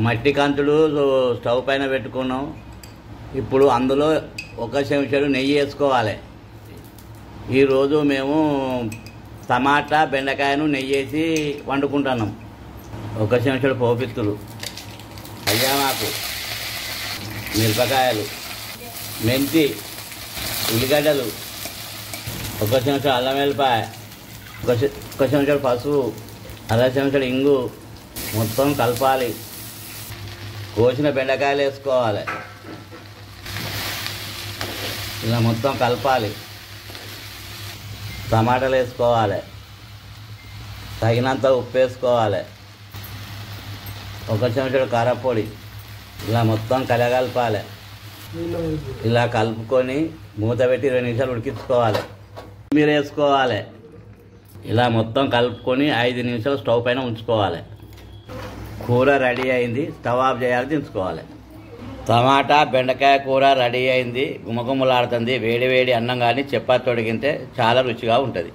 మట్టి కంతులు స్టవ్ పైన పెట్టుకున్నాం. ఇప్పుడు అందులో ఒక చెంచాడు నెయ్యి వేసుకోవాలి. ఈరోజు మేము టమాటా బెండకాయను నెయ్యి వేసి వండుకుంటున్నాం. ఒక చెంచాడు పోపిత్తులు, అయ్యామాకు, మిరపకాయలు, మెంతి, ఉల్లిగడ్డలు, ఒక చెంచాడు అల్లం వెల్లిపాయ, ఒక చెంచాడు పసుపు, అర చెంచాడు ఇంగు. మొత్తం కలపాలి. కోసిన బెండకాయలు వేసుకోవాలి. ఇలా మొత్తం కలపాలి. టమాటాలు వేసుకోవాలి. తగినంత ఉప్పు వేసుకోవాలి. ఒక చెంచాడు కారపొడి. ఇలా మొత్తం కలగలపాలి. ఇలా కలుపుకొని మూత పెట్టి 2 నిమిషాలు ఉడికించుకోవాలి. మీరు వేసుకోవాలి. ఇలా మొత్తం కలుపుకొని 5 నిమిషాలు స్టవ్ పైన ఉంచుకోవాలి. కూర రెడీ అయింది. స్టవ్ ఆఫ్ చేయాలి, దించుకోవాలి. టమాటా బెండకాయ కూర రెడీ అయింది. గుమగుమలాడుతుంది. వేడి వేడి అన్నం కానీ చపాతీ తొడిగితే చాలా రుచిగా ఉంటుంది.